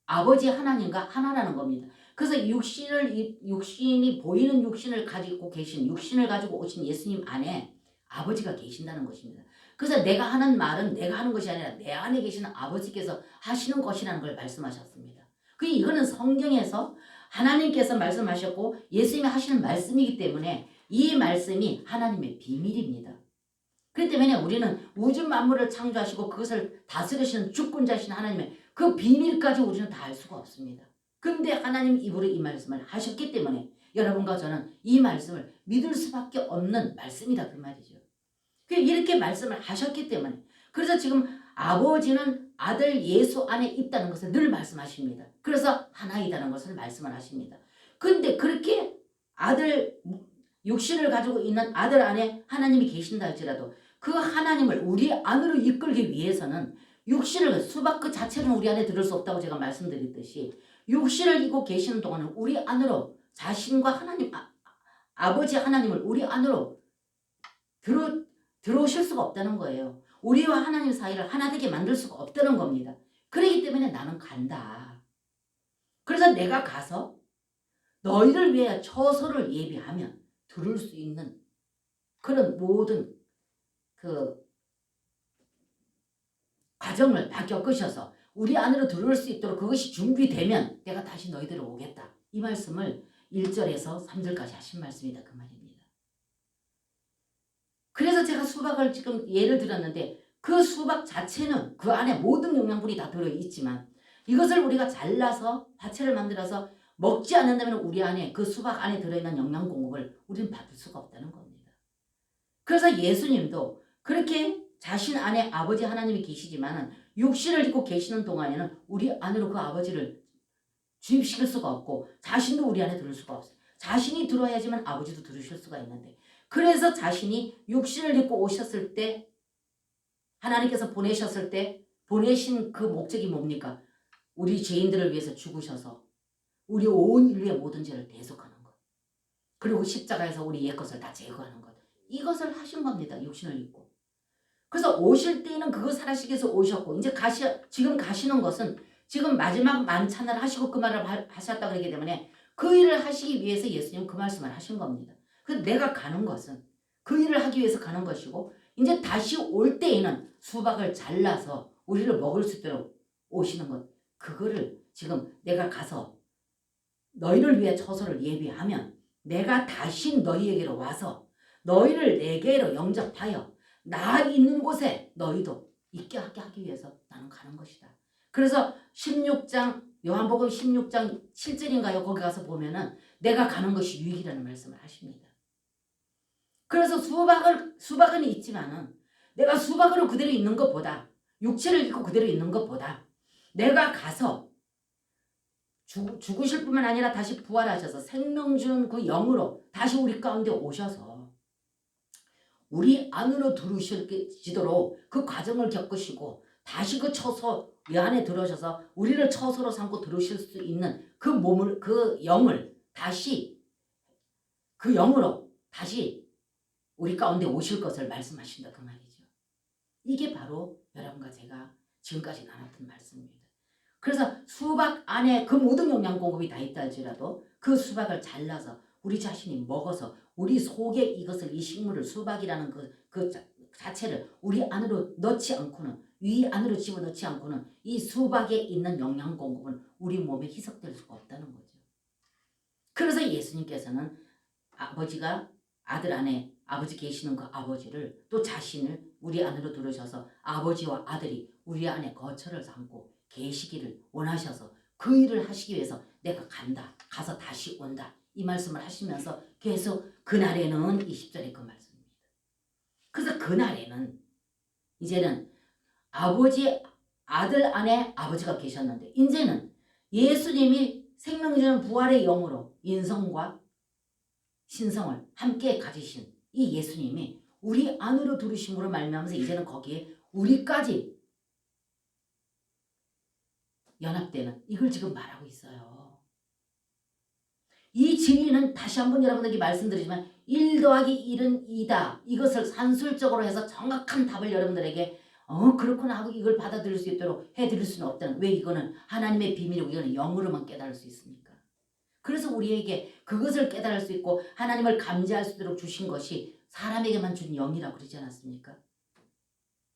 아버지 하나님과 하나라는 겁니다. 그래서 육신이 보이는 육신을 가지고 계신 육신을 가지고 오신 예수님 안에 아버지가 계신다는 것입니다. 그래서 내가 하는 말은 내가 하는 것이 아니라 내 안에 계시는 아버지께서 하시는 것이라는 걸 말씀하셨습니다. 이거는 성경에서 하나님께서 말씀하셨고 예수님이 하시는 말씀이기 때문에 이 말씀이 하나님의 비밀입니다. 그렇기 때문에 우리는 우주 만물을 창조하시고 그것을 다스리시는 주권자신 하나님의 그 비밀까지 우리는 다 알 수가 없습니다. 근데 하나님 입으로 이 말씀을 하셨기 때문에 여러분과 저는 이 말씀을 믿을 수밖에 없는 말씀이다 그 말이죠. 이렇게 말씀을 하셨기 때문에 그래서 지금 아버지는 아들 예수 안에 있다는 것을 늘 말씀하십니다. 그래서 하나이다는 것을 말씀을 하십니다. 근데 그렇게 아들 육신을 가지고 있는 아들 안에 하나님이 계신다 할지라도 그 하나님을 우리 안으로 이끌기 위해서는 육신을 수박 그 자체는 우리 안에 들을 수 없다고 제가 말씀드렸듯이 육신을 입고 계시는 동안은 우리 안으로 자신과 하나님 아버지 하나님을 우리 안으로 들어오실 수가 없다는 거예요. 우리와 하나님 사이를 하나 되게 만들 수가 없다는 겁니다. 그렇기 때문에 나는 간다. 그래서 내가 가서 너희를 위해 처소를 예비하면 들을 수 있는 그런 모든 그 과정을 다 겪으셔서 우리 안으로 들어올 수 있도록 그것이 준비되면 내가 다시 너희들을 오겠다. 이 말씀을 1절에서 3절까지 하신 말씀이다 그 말입니다. 그래서 제가 수박을 지금 예를 들었는데 그 수박 자체는 그 안에 모든 영양분이 다 들어있지만 이것을 우리가 잘라서 화채를 만들어서 먹지 않는다면 우리 안에 그 수박 안에 들어있는 영양 공급을 우리는 받을 수가 없다는 겁니다. 그래서 예수님도 그렇게 자신 안에 아버지 하나님이 계시지만 육신을 입고 계시는 동안에는 우리 안으로 그 아버지를 주입시킬 수가 없고 자신도 우리 안에 들을 수가 없어요. 자신이 들어야지만 아버지도 들으실 수가 있는데 그래서 자신이 육신을 입고 오셨을 때 하나님께서 보내셨을 때 보내신 그 목적이 뭡니까? 우리 죄인들을 위해서 죽으셔서 우리 온 인류의 모든 죄를 대속하는 것. 그리고 십자가에서 우리 옛 것을 다 제거하는 것. 이것을 하신 겁니다. 육신을 입고. 그래서 오실 때에는 그것을 하시기 위해서 오셨고 이제 지금 가시는 것은 지금 마지막 만찬을 하시고 그 말을 하셨다 그러기 때문에 그 일을 하시기 위해서 예수님은 그 말씀을 하신 겁니다. 그래서 내가 가는 것은 그 일을 하기 위해서 가는 것이고 이제 다시 올 때에는 수박을 잘라서 우리를 먹을 수 있도록 오시는 것. 그거를 지금 내가 가서 너희를 위해 처소를 예비하면 내가 다시 너희에게로 와서 너희를 내게로 영접하여 나 있는 곳에 너희도 있게 하게 하기 위해서 나는 가는 것이다. 그래서 16장 요한복음 16장 7절인가요? 거기 가서 보면은 내가 가는 것이 유익이라는 말씀을 하십니다. 그래서 수박은 있지만은 내가 수박으로 그대로 있는 것보다 육체를 입고 그대로 있는 것보다 내가 가서 죽으실 뿐만 아니라 다시 부활하셔서 생명 주는 그 영으로 다시 우리 가운데 오셔서 우리 안으로 들어오시도록 그 과정을 겪으시고 다시 그 처소 이 안에 들어오셔서 우리를 처소로 삼고 들어오실 수 있는 그 몸을 그 영을 다시 그 영으로 다시 우리 가운데 오실 것을 말씀하신다 그 말이죠. 이게 바로 여러분과 제가 지금까지 나눴던 말씀입니다. 그래서 수박 안에 그 모든 영양 공급이 다 있다 할지라도 그 수박을 잘라서 우리 자신이 먹어서 우리 속에 이것을 이 식물을 수박이라는 그 자체를 우리 안으로 넣지 않고는 위 안으로 집어넣지 않고는 이 수박에 있는 영양 공급은 우리 몸에 희석될 수가 없다는 거죠. 그래서 예수님께서는 아버지가 아들 안에 아버지 계시는 그 아버지를 또 자신을 우리 안으로 들어오셔서 아버지와 아들이 우리 안에 거처를 삼고 계시기를 원하셔서 그 일을 하시기 위해서 내가 간다. 가서 다시 온다. 이 말씀을 하시면서 계속 그날에는 20절의 그 말씀입니다. 그래서 그날에는 이제는 아버지 아들 안에 아버지가 계셨는데 이제는 예수님이 생명 주는 부활의 영으로 인성과 신성을 함께 가지신 이 예수님이 우리 안으로 들으심으로 말미암아서 이제는 거기에 우리까지 연합되는 이걸 지금 말하고 있어요. 이 진리는 다시 한번 여러분에게 말씀드리지만 1 더하기 1은 2다. 이것을 산술적으로 해서 정확한 답을 여러분들에게 그렇구나 하고 이걸 받아들일 수 있도록 해드릴 수는 없다는. 왜 이거는 하나님의 비밀이고 이거는 영으로만 깨달을 수 있으니까. 그래서 우리에게 그것을 깨달을 수 있고 하나님을 감지할 수 있도록 주신 것이 사람에게만 준 영이라고 그러지 않았습니까?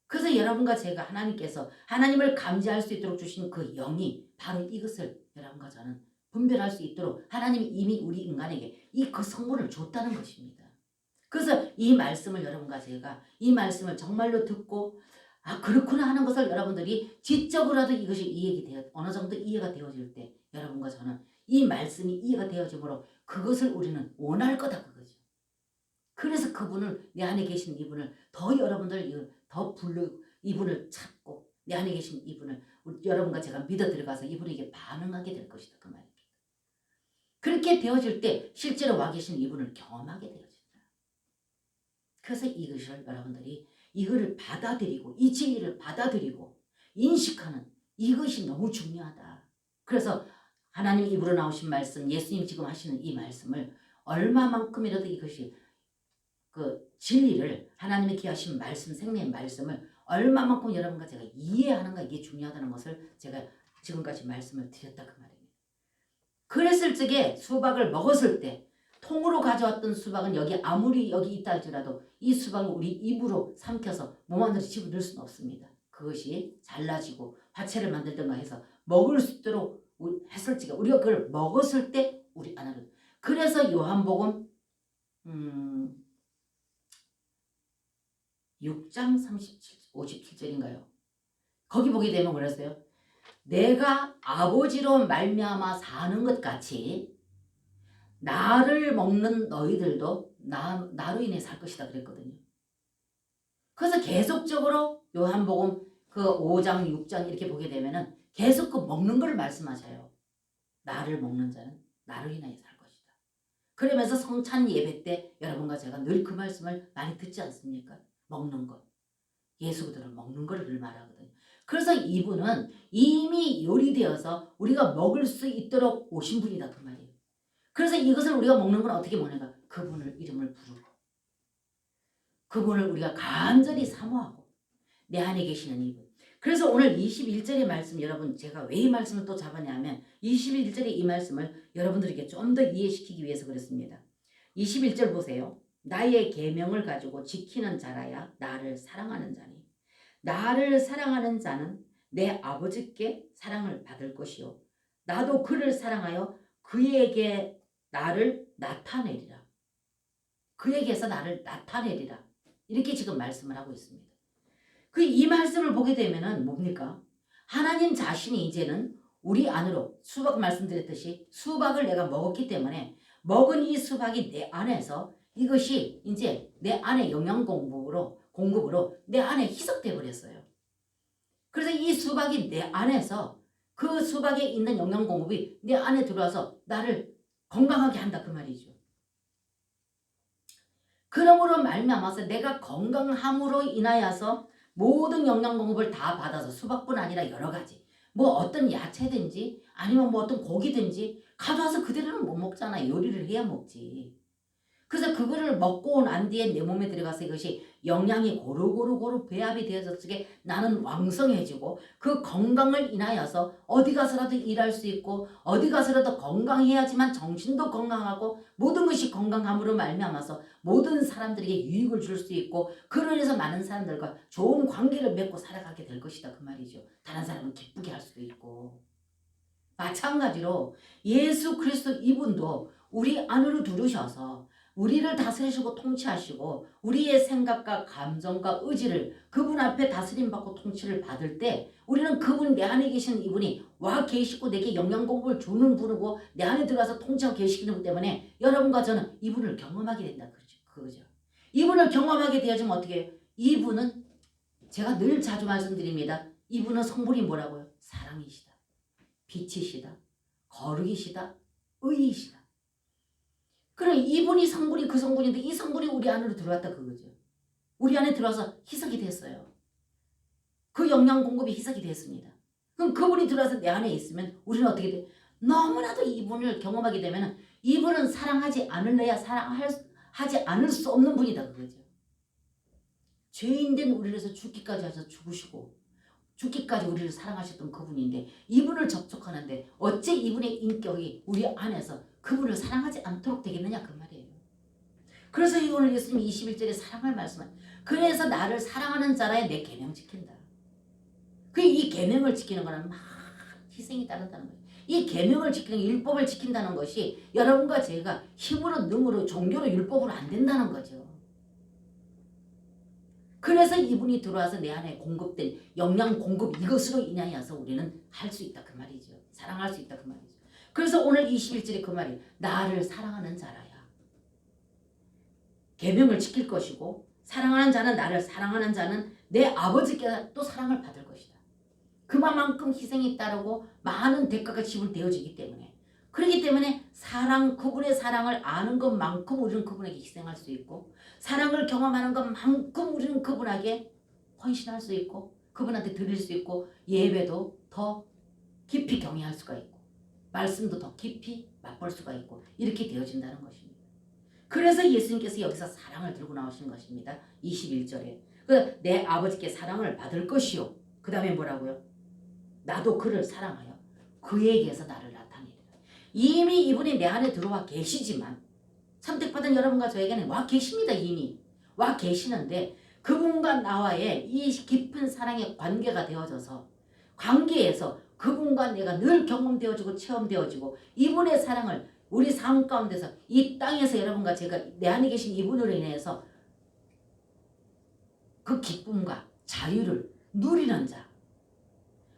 그래서 여러분과 제가 하나님께서 하나님을 감지할 수 있도록 주신 그 영이 바로 이것을 여러분과 저는 분별할 수 있도록 하나님이 이미 우리 인간에게 이 그 성분을 줬다는 것입니다. 그래서 이 말씀을 여러분과 제가 이 말씀을 정말로 듣고 그렇구나 하는 것을 여러분들이 지적으로라도 이것이 어느 정도 이해가 되어질 때 여러분과 저는 이 말씀이 이해가 되어지므로 그것을 우리는 원할 거다 그거죠. 그래서 그분을 내 안에 계신 이분을 더 여러분들 더 이분을 찾고 내 안에 계신 이분을 여러분과 제가 믿어 들어가서 이분에게 반응하게 될 것이다 그 말입니다. 그렇게 되어질 때 실제로 와 계신 이분을 경험하게 되어진다. 그래서 이것을 여러분들이 이거를 받아들이고 이 진리를 받아들이고 인식하는 이것이 너무 중요하다. 그래서 하나님 입으로 나오신 말씀 예수님 지금 하시는 이 말씀을 얼마만큼이라도 이것이 그 진리를 하나님이 기하신 말씀 생명의 말씀을 얼마만큼 여러분과 제가 이해하는가 이게 중요하다는 것을 제가 지금까지 말씀을 드렸다 그 말입니다. 그랬을 적에 수박을 먹었을 때 통으로 가져왔던 수박은 아무리 여기 있다 할지라도 이 수박은 우리 입으로 삼켜서 몸 안으로 집어넣을 수는 없습니다. 그것이 잘라지고 화채를 만들든가 해서 먹을 수 있도록 했을 적에 우리가 그걸 먹었을 때 우리 안으로. 그래서 요한복음 6장 57절인가요? 거기 보게 되면 그랬어요. 내가 아버지로 말미암아 사는 것 같이 나를 먹는 너희들도 나로 인해 살 것이다 그랬거든요. 그래서 계속적으로 요한복음 그 5장 6장 이렇게 보게 되면은 계속 그 먹는 걸 말씀하셔요. 나를 먹는 자는 나로 인하여 살 것이다. 그러면서 성찬 예배 때 여러분과 제가 늘 그 말씀을 많이 듣지 않습니까? 먹는 것. 예수들은 먹는 걸 늘 말하거든요. 그래서 이분은 이미 요리되어서 우리가 먹을 수 있도록 오신 분이다 그 말이에요. 그래서 이것을 우리가 먹는 건 어떻게 먹는가? 그분을 이름을 부르고 그분을 우리가 간절히 사모하고 내 안에 계시는 이분. 그래서 오늘 21절의 말씀 여러분 제가 왜 이 말씀을 또 잡았냐면 21절의 이 말씀을 여러분들에게 좀 더 이해시키기 위해서 그랬습니다. 21절 보세요. 나의 계명을 가지고 지키는 자라야 나를 사랑하는 자니 나를 사랑하는 자는 내 아버지께 사랑을 받을 것이요 나도 그를 사랑하여 그에게 나를 나타내리라. 그에게서 나를 나타내리라. 이렇게 지금 말씀을 하고 있습니다. 이 말씀을 보게 되면은 뭡니까? 하나님 자신이 이제는 우리 안으로 수박 말씀드렸듯이 수박을 내가 먹었기 때문에 먹은 이 수박이 내 안에서 이것이 이제 내 안에 영양 공급으로 내 안에 희석돼 버렸어요. 그래서 이 수박이 내 안에서 그 수박에 있는 영양 공급이 내 안에 들어와서 나를 건강하게 한다 그 말이죠. 그러므로 말미암아서 내가 건강함으로 인하여서 모든 영양 공급을 다 받아서 수박뿐 아니라 여러 가지 뭐 어떤 야채든지 아니면 뭐 어떤 고기든지 가져와서 그대로는 못 먹잖아. 요리를 해야 먹지. 그래서 그거를 먹고 난 뒤에 내 몸에 들어가서 이것이 영양이 고루고루 배합이 되어서 게 나는 왕성해지고 그 건강을 인하여서 어디 가서라도 일할 수 있고 어디 가서라도 건강해야지만 정신도 건강하고 모든 것이 건강함으로 말미암아서 모든 사람들에게 유익을 줄 수 있고 그로 인해서 많은 사람들과 좋은 관계를 맺고 살아가게 될 것이다 그 말이죠. 다른 사람은 기쁘게 할 수도 있고. 마찬가지로 예수 그리스도 이분도 우리 안으로 들으셔서 우리를 다스리시고 통치하시고 우리의 생각과 감정과 의지를 그분 앞에 다스림받고 통치를 받을 때 우리는 그분 내 안에 계시는 이분이 와 계시고 내게 영양 공급을 주는 분이고 내 안에 들어가서 통치하고 계시는 분 때문에 여러분과 저는 이분을 경험하게 된다. 그거죠. 이분을 경험하게 되어지면 어떻게 해요? 이분은 제가 늘 자주 말씀드립니다. 이분은 성분이 뭐라고요? 사랑이시다. 빛이시다. 거룩이시다. 의이시다. 그럼 이분이 성분이 그 성분인데 이 성분이 우리 안으로 들어왔다 그거죠. 우리 안에 들어와서 희석이 됐어요. 그 영양 공급이 희석이 됐습니다. 그럼 그분이 들어와서 내 안에 있으면 우리는 어떻게 돼? 너무나도 이분을 경험하게 되면 이분은 사랑하지 않을래야 사랑하지 않을 수 없는 분이다 그거죠. 죄인된 우리를 위해서 죽기까지 하셔서 죽으시고 죽기까지 우리를 사랑하셨던 그분인데 이분을 접촉하는데 어째 이분의 인격이 우리 안에서 그분을 사랑하지 않도록 되겠느냐 그 말이에요. 그래서 오늘 예수님 21절에 사랑을 말씀한 그래서 나를 사랑하는 자라에 내 계명 지킨다. 이 계명을 지키는 거는 막 희생이 따른다는 거예요. 이 계명을 지키는 율법을 지킨다는 것이 여러분과 제가 힘으로 능으로 종교로 율법으로 안 된다는 거죠. 그래서 이분이 들어와서 내 안에 공급된 영양 공급 이것으로 인하여서 우리는 할 수 있다 그 말이죠. 사랑할 수 있다 그 말이죠. 그래서 오늘 21절에 그 말이 나를 사랑하는 자라야. 계명을 지킬 것이고 사랑하는 자는 나를 사랑하는 자는 내 아버지께 또 사랑을 받을 것이다. 그만큼 희생이 따르고 많은 대가가 지불되어지기 때문에 그렇기 때문에 그분의 사랑을 아는 것만큼 우리는 그분에게 희생할 수 있고 사랑을 경험하는 것만큼 우리는 그분에게 헌신할 수 있고 그분한테 드릴 수 있고 예배도 더 깊이 경외할 수가 있고 말씀도 더 깊이 맛볼 수가 있고 이렇게 되어진다는 것입니다. 그래서 예수님께서 여기서 사랑을 들고 나오신 것입니다. 21절에 내 아버지께 사랑을 받을 것이요. 그 다음에 뭐라고요? 나도 그를 사랑하여 그에게서 나를 나타내리라. 이미 이분이 내 안에 들어와 계시지만 선택받은 여러분과 저에게는 와 계십니다. 이미 와 계시는데 그분과 나와의 이 깊은 사랑의 관계가 되어져서 관계에서 그분과 내가 늘 경험되어지고 체험되어지고 이분의 사랑을 우리 삶 가운데서 이 땅에서 여러분과 제가 내 안에 계신 이분으로 인해서 그 기쁨과 자유를 누리는 자,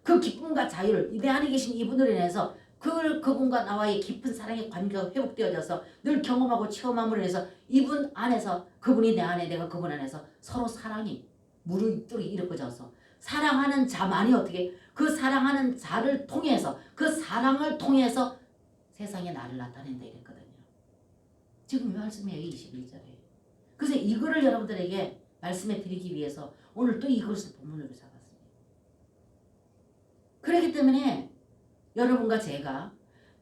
그 기쁨과 자유를 내 안에 계신 이분으로 인해서 그분과 나와의 깊은 사랑의 관계가 회복되어져서 늘 경험하고 체험함으로 인해서 이분 안에서 그분이 내 안에 내가 그분 안에서 서로 사랑이 무르익도록 이루어져서 사랑하는 자만이 어떻게 그 사랑하는 자를 통해서 그 사랑을 통해서 세상에 나를 나타낸다 이랬거든요. 지금 이 말씀이에요. 21절에. 그래서 이거를 여러분들에게 말씀해 드리기 위해서 오늘 또 이것을 본문으로 잡았습니다. 그렇기 때문에 여러분과 제가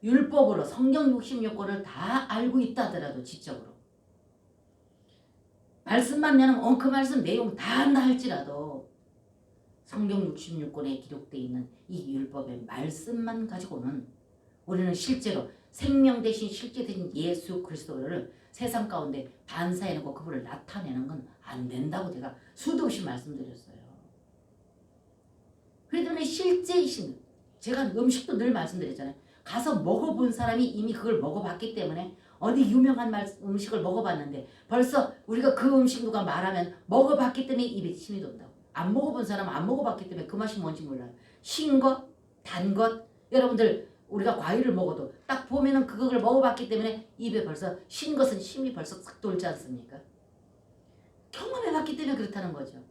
율법으로 성경 66권을 다 알고 있다 하더라도 지적으로 말씀만 내는 그 말씀 내용 다 한다 할지라도 성경 66권에 기록되어 있는 이 율법의 말씀만 가지고는 우리는 실제로 생명 대신 실제 대신 예수 그리스도를 세상 가운데 반사해놓고 그분을 나타내는 건 안 된다고 제가 수도 없이 말씀드렸어요. 그렇기 때문에 실제이신 제가 음식도 늘 말씀드렸잖아요. 가서 먹어본 사람이 이미 그걸 먹어봤기 때문에 어디 유명한 음식을 먹어봤는데 벌써 우리가 그 음식 누가 말하면 먹어봤기 때문에 입에 침이 돈다고. 안 먹어본 사람은 안 먹어봤기 때문에 그 맛이 뭔지 몰라요. 신 것, 단 것, 여러분들 우리가 과일을 먹어도 딱 보면은 그걸 먹어봤기 때문에 입에 벌써 신 것은 심이 벌써 싹 돌지 않습니까? 경험해봤기 때문에 그렇다는 거죠.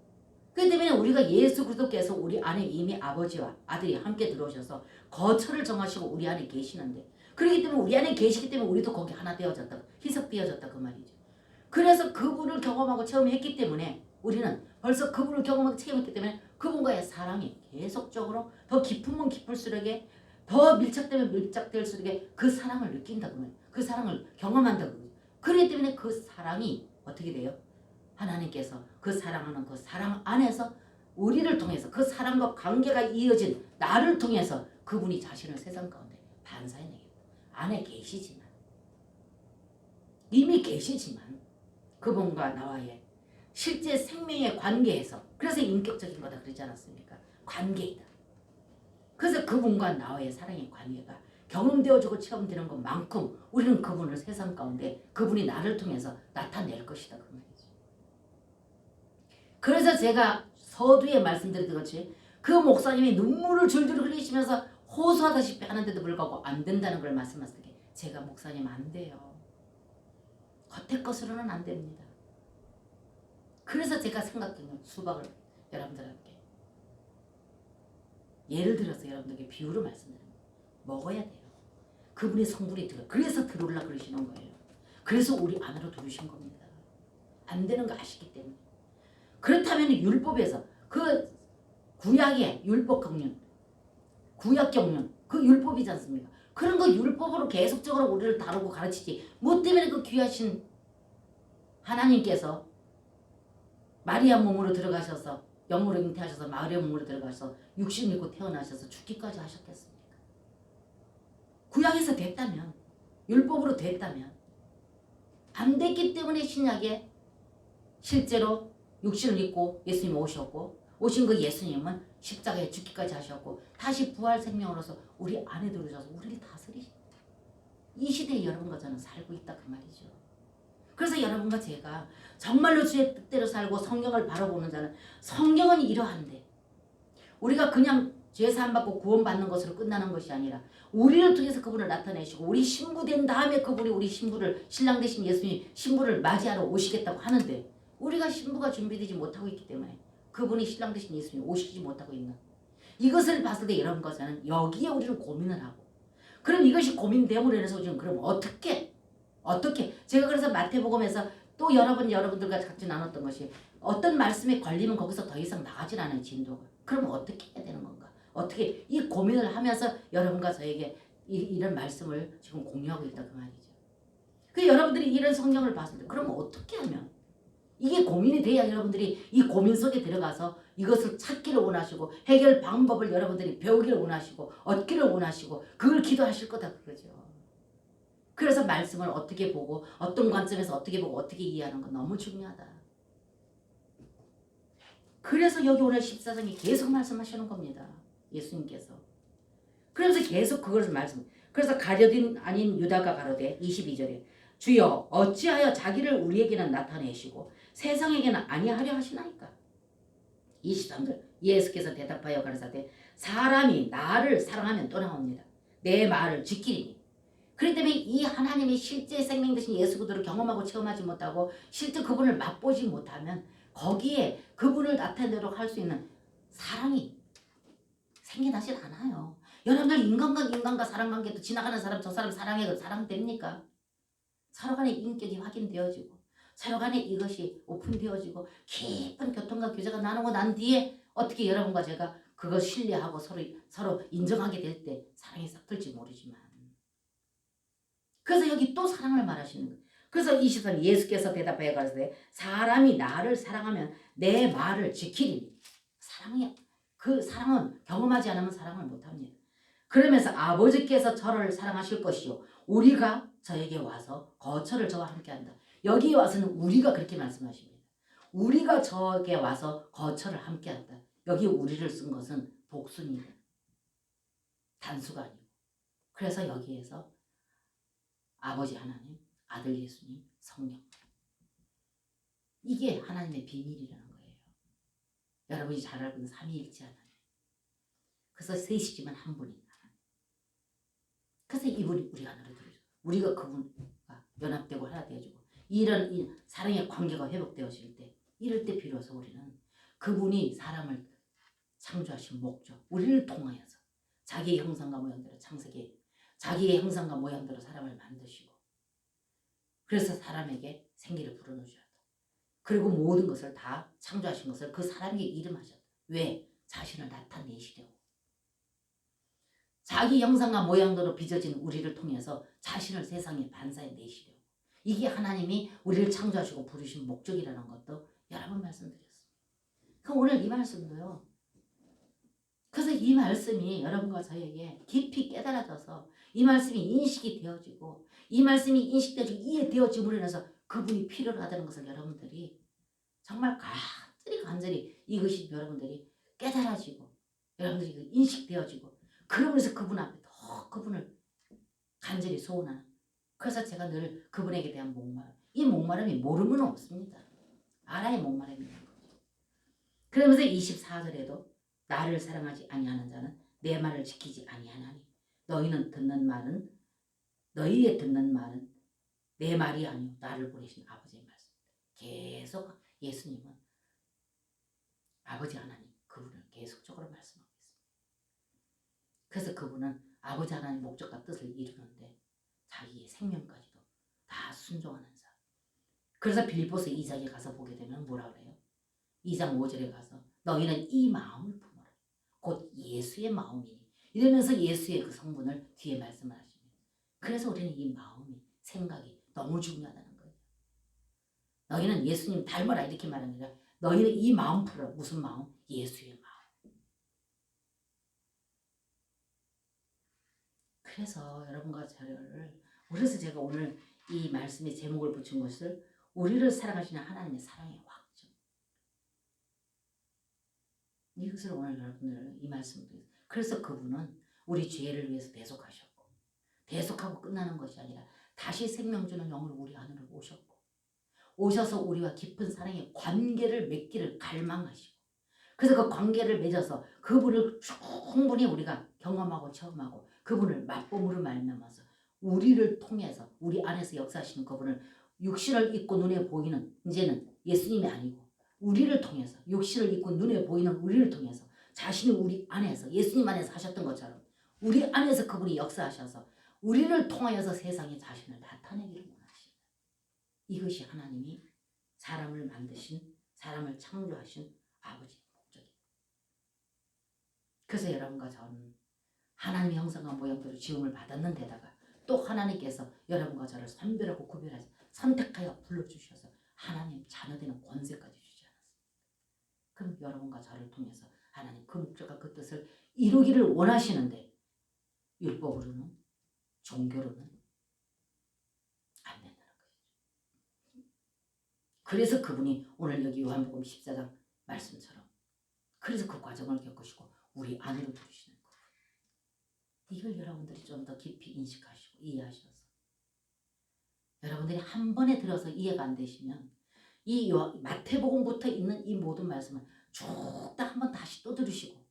그렇기 때문에 우리가 예수 그리스도께서 우리 안에 이미 아버지와 아들이 함께 들어오셔서 거처를 정하시고 우리 안에 계시는데, 그렇기 때문에 우리 안에 계시기 때문에 우리도 거기 하나 되어졌다, 희석되어졌다 그 말이죠. 그래서 그분을 경험하고 체험했기 때문에 우리는 벌써 그분을 경험하고 체험했기 때문에 그분과의 사랑이 계속적으로 더 깊으면 깊을수록에 더 밀착되면 밀착될수록에 그 사랑을 느낀다 그 말이에요. 그 사랑을 경험한다 그 말이에요. 그렇기 때문에 그 사랑이 어떻게 돼요? 하나님께서 그 사랑하는 그 사랑 안에서 우리를 통해서 그 사랑과 관계가 이어진 나를 통해서 그분이 자신을 세상 가운데 반사해내겠다. 안에 계시지만, 이미 계시지만 그분과 나와의 실제 생명의 관계에서, 그래서 인격적인 거다 그러지 않았습니까? 관계이다. 그래서 그분과 나와의 사랑의 관계가 경험되어지고 체험되는 것만큼 우리는 그분을 세상 가운데 그분이 나를 통해서 나타낼 것이다 그 말이죠. 그래서 제가 서두에 말씀드렸던 것이 그 목사님이 눈물을 줄줄 흘리시면서 호소하다시피 하는데도 불구하고 안 된다는 걸 말씀하실 때 제가 목사님 안 돼요. 겉에 것으로는 안 됩니다. 그래서 제가 생각했는 수박을 여러분들에게 예를 들어서 여러분들에게 비유로 말씀드립니다. 먹어야 돼요. 그분의 성분이 들어. 그래서 들어오려고 그러시는 거예요. 그래서 우리 안으로 들어오신 겁니다. 안 되는 거 아시기 때문에. 그렇다면 율법에서 그 구약의 율법 경륜, 구약 경륜, 그 율법이지 않습니까? 그런 거 율법으로 계속적으로 우리를 다루고 가르치지. 뭐 때문에 그 귀하신 하나님께서 마리아 몸으로 들어가셔서 영으로 잉태하셔서 마리아 몸으로 들어가서 육신 입고 태어나셔서 죽기까지 하셨겠습니까? 구약에서 됐다면, 율법으로 됐다면, 안 됐기 때문에 신약에 실제로 육신을 입고 예수님 오셨고, 오신 그 예수님은 십자가에 죽기까지 하셨고 다시 부활 생명으로서 우리 안에 들어오셔서 우리를 다스리십니다. 이 시대에 여러분과 저는 살고 있다 그 말이죠. 그래서 여러분과 제가 정말로 주의 뜻대로 살고 성경을 바라보는 자는, 성경은 이러한데 우리가 그냥 죄 사함 받고 구원받는 것으로 끝나는 것이 아니라 우리를 통해서 그분을 나타내시고 우리 신부된 다음에 그분이 우리 신부를, 신랑 되신 예수님 신부를 맞이하러 오시겠다고 하는데 우리가 신부가 준비되지 못하고 있기 때문에 그분이 신랑 되신 예수님이 오시지 못하고 있는 이것을 봤을 때 여러분과 저는 여기에 우리는 고민을 하고, 그럼 이것이 고민됨으로 인해서 지금 그럼 어떻게 제가 그래서 마태복음에서 또 여러분들과 같이 나눴던 것이 어떤 말씀에 걸리면 거기서 더 이상 나가질 않아요 진도가. 그럼 어떻게 해야 되는 건가? 어떻게 이 고민을 하면서 여러분과 저에게 이런 말씀을 지금 공유하고 있다 그 말이죠. 그 여러분들이 이런 성경을 봤을 때 그럼 어떻게 하면 이게 고민이 돼야 여러분들이 이 고민 속에 들어가서 이것을 찾기를 원하시고 해결 방법을 여러분들이 배우기를 원하시고 얻기를 원하시고 그걸 기도하실 거다 그거죠. 그래서 말씀을 어떻게 보고 어떤 관점에서 어떻게 보고 어떻게 이해하는 건 너무 중요하다. 그래서 여기 오늘 14장에 계속 말씀하시는 겁니다. 예수님께서. 그래서 계속 그것을 말씀. 그래서 가룟 아닌 유다가 가로되 22절에 주여 어찌하여 자기를 우리에게는 나타내시고 세상에게는 아니하려 하시나이까. 23절 예수께서 대답하여 가르사대 사람이 나를 사랑하면 또 나옵니다. 내 말을 지키리니. 그렇기 때문에 이 하나님의 실제 생명 되신 예수 그리스도를 경험하고 체험하지 못하고 실제 그분을 맛보지 못하면 거기에 그분을 나타내도록 할 수 있는 사랑이 생겨나질 않아요. 여러분들 인간과 사랑관계도 지나가는 사람 저 사람 사랑해도 사랑됩니까? 서로 간의 인격이 확인되어지고 서로 간에 이것이 오픈되어지고 깊은 교통과 교제가 나누고 난 뒤에 어떻게 여러분과 제가 그걸 신뢰하고 서로 인정하게 될 때 사랑이 싹 들지 모르지만, 그래서 여기 또 사랑을 말하시는 거예요. 그래서 23 예수께서 대답하여 가라사대 사람이 나를 사랑하면 내 말을 지키리니. 그 사랑은 경험하지 않으면 사랑을 못합니다. 그러면서 아버지께서 저를 사랑하실 것이요 우리가 저에게 와서 거처를 저와 함께한다. 여기 와서는 우리가 그렇게 말씀하십니다. 우리가 저에게 와서 거처를 함께한다. 여기 우리를 쓴 것은 복순이다. 단수가 아니고. 그래서 여기에서 아버지 하나님, 아들 예수님, 성령. 이게 하나님의 비밀이라는 거예요. 여러분이 잘 알고 있는 삼위일체 하나님. 그래서 셋이지만 한 분인 하나님. 이분이 우리 안으로 들어오죠. 우리가 그분과 연합되고 하나 되어지고 이런 이 사랑의 관계가 회복되어질 때 이럴 때 비로소 우리는 그분이 사람을 창조하신 목적, 우리를 통하여서 자기의 형상과 모양대로 창세기 자기의 형상과 모양대로 사람을 만드시고 그래서 사람에게 생기를 불어넣으셨다. 그리고 모든 것을 다 창조하신 것을 그 사람에게 이름하셨다. 왜? 자신을 나타내시려고. 자기 형상과 모양대로 빚어진 우리를 통해서 자신을 세상에 반사해 내시려고. 이게 하나님이 우리를 창조하시고 부르신 목적이라는 것도 여러 번 말씀드렸습니다. 그럼 오늘 이 말씀도요. 그래서 이 말씀이 여러분과 저에게 깊이 깨달아져서 이 말씀이 인식이 되어지고 이 말씀이 인식되어지고 이해되어짐으로 인해서 그분이 필요로 하다는 것을 여러분들이 정말 간절히 이것이 여러분들이 깨달아지고 여러분들이 인식되어지고 그러면서 그분 앞에 더 그분을 간절히 소원하는 그래서 제가 늘 그분에게 대한 목마름 이 목마름이 모르면 없습니다. 알아야 목마름이 있는 거죠. 그러면서 24절에도 나를 사랑하지 아니하는 자는 내 말을 지키지 아니하나니 너희의 듣는 말은 내 말이 아니요 나를 보내신 아버지의 말씀입니다. 계속 예수님은 아버지 하나님 그분을 계속적으로 말씀하고 있습니다. 그래서 그분은 아버지 하나님 목적과 뜻을 이루는데 자기의 생명까지도 다 순종하는 자. 그래서 빌립보서 2장에 가서 보게 되면 뭐라 그래요? 2장 5절에 가서 너희는 이 마음을 품어라. 곧 예수의 마음이니 이러면서 예수의 그 성분을 뒤에 말씀을 하십니다. 그래서 우리는 이 마음이 생각이 너무 중요하다는 거예요. 너희는 예수님 닮아라 이렇게 말하는 게 아니라 너희는 이 마음 풀어. 무슨 마음? 예수의 마음. 그래서 여러분과 저를 그래서 제가 오늘 이 말씀의 제목을 붙인 것을 우리를 사랑하시는 하나님의 사랑의 확정. 이것을 오늘 여러분들 이 말씀을 그래서 그분은 우리 죄를 위해서 대속하셨고 대속하고 끝나는 것이 아니라 다시 생명 주는 영으로 우리 안으로 오셨고 오셔서 우리와 깊은 사랑의 관계를 맺기를 갈망하시고 그래서 그 관계를 맺어서 그분을 충분히 우리가 경험하고 체험하고 그분을 맛봄으로 말미암아서 우리를 통해서 우리 안에서 역사하시는 그분을 육신을 입고 눈에 보이는 이제는 예수님이 아니고 우리를 통해서 육신을 입고 눈에 보이는 우리를 통해서 자신이 우리 안에서 예수님 안에서 하셨던 것처럼 우리 안에서 그분이 역사하셔서 우리를 통하여서 세상에 자신을 나타내기를 원하십니다. 이것이 하나님이 사람을 만드신 사람을 창조하신 아버지의 목적입니다. 그래서 여러분과 저는 하나님의 형상과 모양대로 지음을 받았는 데다가 또 하나님께서 여러분과 저를 선별하고 구별해서 선택하여 불러주셔서 하나님 자녀되는 권세까지 주지 않았습니다. 그럼 여러분과 저를 통해서 하나님 그 목적과 그 뜻을 이루기를 원하시는데 율법으로는 종교로는 안 된다는 것이죠. 그래서 그분이 오늘 여기 요한복음 14장 말씀처럼 그래서 그 과정을 겪으시고 우리 안으로 들으시는 거예요. 이걸 여러분들이 좀 더 깊이 인식하시고 이해하셔서 여러분들이 한 번에 들어서 이해가 안 되시면 이 마태복음부터 있는 이 모든 말씀을 쭉 다 한 번 다시 또 들으시고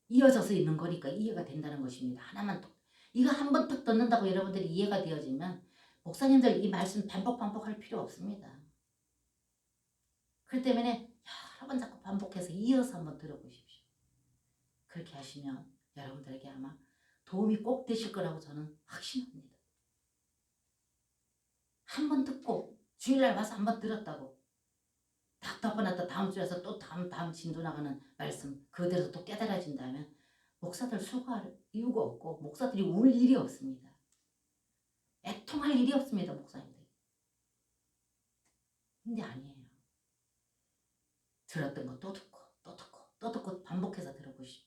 이어져서 있는 거니까 이해가 된다는 것입니다. 하나만 더 이거 한 번 턱 듣는다고 여러분들이 이해가 되어지면 목사님들 이 말씀 반복할 필요 없습니다. 그렇기 때문에 여러 번 자꾸 반복해서 이어서 한번 들어보십시오. 그렇게 하시면 여러분들에게 아마 도움이 꼭 되실 거라고 저는 확신합니다. 한 번 듣고 주일날 와서 한 번 들었다고 딱 덮어놨다 다음 주에서 또 다음 진도 나가는 말씀 그대로 또 깨달아진다면 목사들 수고할 이유가 없고 목사들이 울 일이 없습니다. 애통할 일이 없습니다. 목사님들. 근데 아니에요. 들었던 거 또 듣고 또 듣고 또 듣고 반복해서 들어보시오.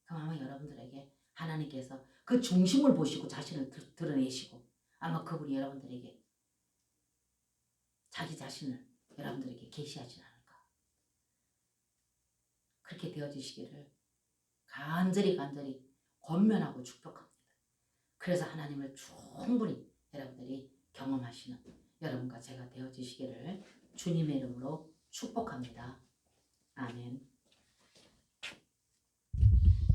그럼 아마 여러분들에게 하나님께서 그 중심을 보시고 자신을 드러내시고 아마 그분이 여러분들에게 자기 자신을 여러분들에게 계시하지 않을까. 그렇게 되어지시기를 간절히 권면하고 축복합니다. 그래서 하나님을 충분히 여러분들이 경험하시는 여러분과 제가 되어지시기를 주님의 이름으로 축복합니다. 아멘.